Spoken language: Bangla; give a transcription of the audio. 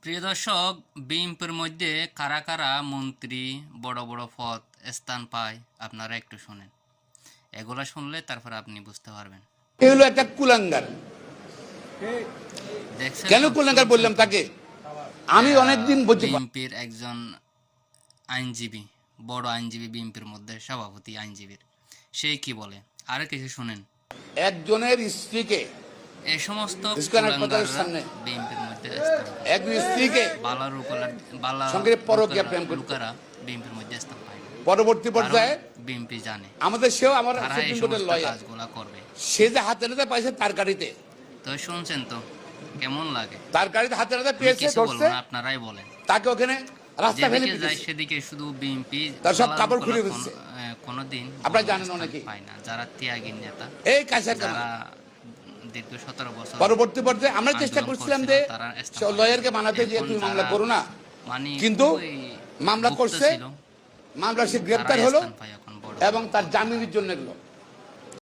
প্রিয় দর্শক, বিএনপির মধ্যে কারা কারা মন্ত্রী বড় বড় পদ স্থান পায় আপনারা একটু শুনেন। এগুলা শুনলে তারপর আপনি বুঝতে পারবেন। এ হলো একটা কুলাঙ্গার। দেখছেন কেন তো? কুলাঙ্গার বললাম তাকে? আমি অনেকদিন বলছি বিএনপির একজন আইনজীবী, বড় আইনজীবী, বিএনপির মধ্যে সভাপতি আইনজীবীর, সে কি বলে আর কিছু শুনেন। একজনের স্ত্রীকে এই সমস্ত ইস্কন হাসপাতালের সামনে বিএনপির মধ্যে স্থান পায়। একজন স্ত্রীকে বালা রুকলার সঙ্গে পরকীয়া প্রেম করত। লোকেরা বিএনপির মধ্যে স্থান পায় না। পরবর্তী পর্যায়ে বিএনপি জানে আমাদের সেও আমার তারা এই সুপ্রিম কোর্টের সমস্ত লয়ার, কাজগুলা করবে। সে যে হাতে নাতে পাইছে তার গাড়িতে, তো শুনছেন তো কেমন লাগে? তার গাড়িতে হাতে নাতে আমি পেয়েছে, কিছু বলবো ধরছে, না, আপনারাই বলেন। তাকে ওখানে রাস্তা ফেলে যেদিকে যায় দিয়েছে। সেদিকে শুধু বিএনপি তার সব কাপড় খুলে দিচ্ছে। কোনোদিন আপনারা জানেন অনেকেই পায় না, যারা ত্যাগী নেতা, এই কাছের কারণে। যারা দীর্ঘ 17 বছর পরবর্তী পর্যায়ে আমরা চেষ্টা আন্দোলন করছিলাম করছিল, যে তারা স্থান পায়। লয়ারকে মানাতে যে এখন তুমি মামলা যারা করো না, মানে কিন্তু খুবই মামলা ভুক্ত করছে, ছিল, মামলা সে তারা গ্রেপ্তার হলো স্থান পায় এখন বড় এবং তার জামিনের জন্য গেলো।